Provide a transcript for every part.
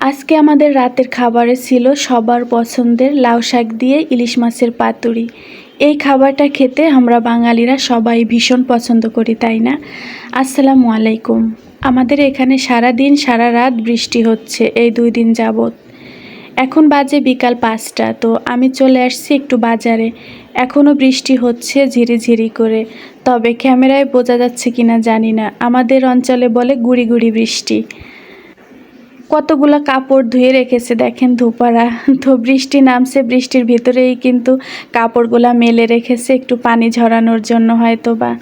আজকে আমাদের রাতের খাবারে ছিল সবার পছন্দের লাউ শাক দিয়ে ইলিশ মাছের পাতুরি। এই খাবারটা খেতে আমরা বাঙালিরা সবাই ভীষণ পছন্দ করি, তাই না? আসসালামু আলাইকুম। আমাদের এখানে সারা দিন সারা রাত বৃষ্টি হচ্ছে এই 2 দিন যাবত। এখন বাজে বিকাল 5টা, তো আমি চলে আসছি একটু বাজারে। এখনও বৃষ্টি হচ্ছে ঝিরিঝিরি করে, তবে ক্যামেরায় বোঝা যাচ্ছে কিনা জানি না। আমাদের অঞ্চলে বলে গুড়ি গুড়ি বৃষ্টি। কতগুলো কাপড় ধুয়ে রেখেছে দেখেন ধোপারা। তো বৃষ্টি নামছে, বৃষ্টির ভিতরেই কিন্তু কাপড়গুলা মেলে রেখেছে একটু পানি ঝরানোর জন্য হয়তো বা।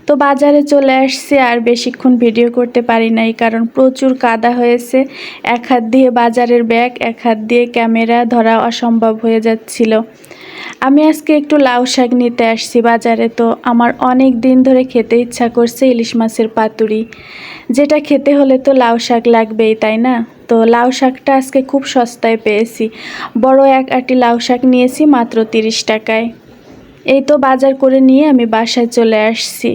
তো বাজারে চলে আসছে, আর বেশিক্ষণ ভিডিও করতে পারি নাই কারণ প্রচুর কাদা হয়েছে। এক হাত দিয়ে বাজারের ব্যাগ, এক হাত দিয়ে ক্যামেরা ধরা অসম্ভব হয়ে যাচ্ছিল। আমি আজকে একটু লাউ শাক নিতে আসছি বাজারে। তো আমার অনেক দিন ধরে খেতে ইচ্ছা করছে ইলিশ মাছের পাতুরি, যেটা খেতে হলে তো লাউ শাক লাগবেই, তাই না? তো লাউ শাকটা আজকে খুব সস্তায় পেয়েছি। বড় এক আঁটি লাউ শাক নিয়েছি মাত্র 30 টাকায়। এই তো বাজার করে নিয়ে আমি বাসায় চলে আসছি।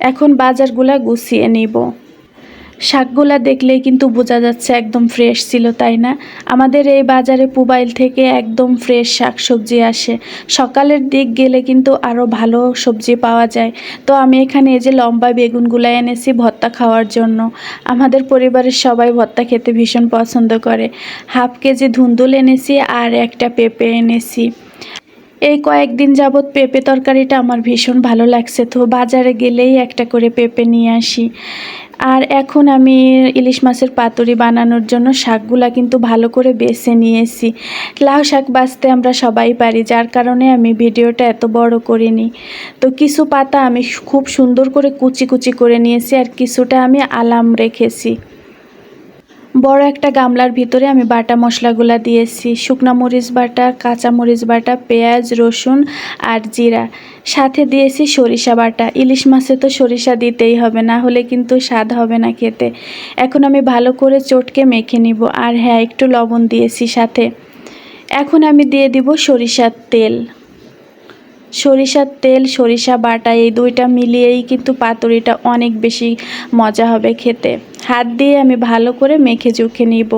এখন বাজারগুলা গুছিয়ে নিব। শাকগুলা দেখলেই কিন্তু বোঝা যাচ্ছে একদম ফ্রেশ ছিল, তাই না? আমাদের এই বাজারে পুবাইল থেকে একদম ফ্রেশ শাকসবজি আসে। সকালের দিক গেলে কিন্তু আরও ভালো সবজি পাওয়া যায়। তো আমি এখানে এই যে লম্বা বেগুনগুলা এনেছি ভর্তা খাওয়ার জন্য। আমাদের পরিবারের সবাই ভর্তা খেতে ভীষণ পছন্দ করে। হাফ কেজি ধুন্দুল এনেছি আর একটা পেঁপে এনেছি। এই কয়েকদিন যাবৎ পেঁপে তরকারিটা আমার ভীষণ ভালো লাগছে, তো বাজারে গেলেই একটা করে পেঁপে নিয়ে আসি। আর এখন আমি ইলিশ মাছের পাতুরি বানানোর জন্য শাকগুলা কিন্তু ভালো করে বেছে নিয়েছি। লাউ শাক বাছতে আমরা সবাই পারি, যার কারণে আমি ভিডিওটা এত বড় করিনি। তো কিছু পাতা আমি খুব সুন্দর করে কুচি কুচি করে নিয়েছি, আর কিছুটা আমি আলাম রেখেছি। বড় একটা গামলার ভিতরে আমি বাটা মশলাগুলা দিয়েছি, শুকনা মরিচ বাটা, কাঁচা মরিচ বাটা, পেঁয়াজ, রসুন আর জিরা। সাথে দিয়েছি সরিষা বাটা। ইলিশ মাছে তো সরিষা দিতেই হবে, না হলে কিন্তু স্বাদ হবে না খেতে। এখন আমি ভালো করে চটকে মেখে নিব। আর হ্যাঁ, একটু লবণ দিয়েছি সাথে। এখন আমি দিয়ে দিব সরিষার তেল। সরিষার তেল, সরিষা বাটা, এই দুইটা মিলিয়েই কিন্তু পাতুরিটা অনেক বেশি মজা হবে খেতে। হাত দিয়ে আমি ভালো করে মেখে চুখে নিব।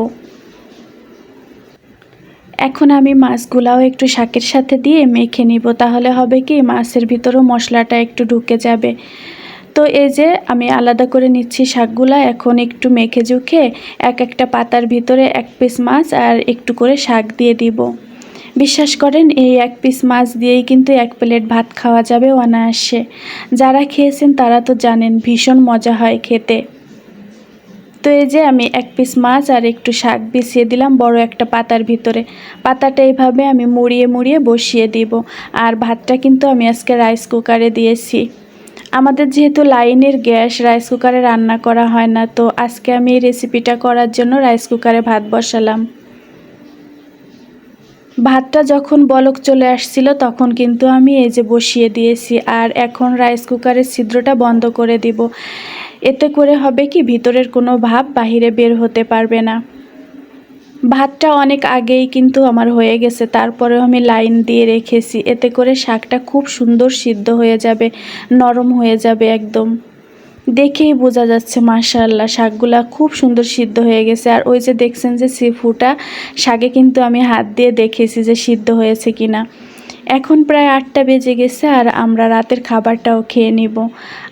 এখন আমি মাছগুলাও একটু শাকের সাথে দিয়ে মেখে নিব, তাহলে হবে কি মাছের ভিতরেও মশলাটা একটু ঢুকে যাবে। তো এই যে আমি আলাদা করে নিচ্ছি শাকগুলা। এখন একটু মেখে চুখে এক একটা পাতার ভিতরে 1 পিস মাছ আর একটু করে শাক দিয়ে দিব। বিশ্বাস করেন, এই 1 পিস মাছ দিয়েই কিন্তু 1 প্লেট ভাত খাওয়া যাবে অনায়াসে। যারা খেয়েছেন তারা তো জানেন ভীষণ মজা হয় খেতে। তো এই যে আমি 1 পিস মাছ আর একটু শাক বিছিয়ে দিলাম বড় একটা পাতার ভিতরে। পাতাটা এইভাবে আমি মুড়িয়ে মুড়িয়ে বসিয়ে দিব। আর ভাতটা কিন্তু আমি আজকে রাইস কুকারে দিয়েছি। আমাদের যেহেতু লাইনের গ্যাস, রাইস কুকারে রান্না করা হয় না, তো আজকে আমি এই রেসিপিটা করার জন্য রাইস কুকারে ভাত বসালাম। ভাতটা যখন বলক চলে আসছিল তখন কিন্তু আমি এই যে বসিয়ে দিয়েছি। আর এখন রাইস কুকারের ছিদ্রটা বন্ধ করে দিব। এতে করে হবে কি, ভিতরের কোনো ভাপ বাহিরে বের হতে পারবে না। ভাতটা অনেক আগেই কিন্তু আমার হয়ে গেছে, তারপরেও আমি লাইন দিয়ে রেখেছি। এতে করে শাকটা খুব সুন্দর সিদ্ধ হয়ে যাবে, নরম হয়ে যাবে একদম। দেখেই বোঝা যাচ্ছে মাশাআল্লাহ শাকগুলা খুব সুন্দর সিদ্ধ হয়ে গেছে। আর ওই যে দেখছেন যে সিফুটা শাকে কিন্তু আমি হাত দিয়ে দেখেছি যে সিদ্ধ হয়েছে কিনা। এখন প্রায় 8টা বেজে গেছে, আর আমরা রাতের খাবারটাও খেয়ে নিব।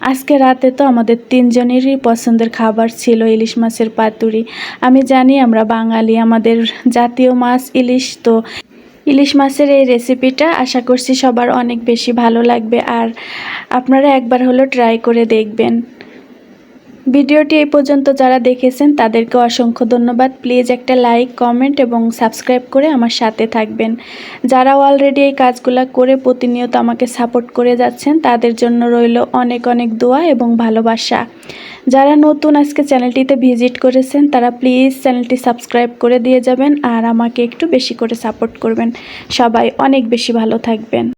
আজকে রাতে তো আমাদের 3 জনেরই পছন্দের খাবার ছিল ইলিশ মাছের পাতুরি। আমি জানি আমরা বাঙালি, আমাদের জাতীয় মাছ ইলিশ। তো ইলিশ মাছের এই রেসিপিটা আশা করছি সবার অনেক বেশি ভালো লাগবে, আর আপনারা একবার হলো ট্রাই করে দেখবেন। ভিডিওটি এই পর্যন্ত যারা দেখেছেন তাদেরকে অসংখ্য ধন্যবাদ। প্লিজ একটা লাইক, কমেন্ট এবং সাবস্ক্রাইব করে আমার সাথে থাকবেন। যারা অলরেডি এই কাজগুলো করে প্রতিনিয়ত আমাকে সাপোর্ট করে যাচ্ছেন তাদের জন্য রইল অনেক অনেক দোয়া এবং ভালোবাসা। যারা নতুন আজকে চ্যানেলটিতে ভিজিট করেছেন তারা প্লিজ চ্যানেলটি সাবস্ক্রাইব করে দিয়ে যাবেন, আর আমাকে একটু বেশি করে সাপোর্ট করবেন। সবাই অনেক বেশি ভালো থাকবেন।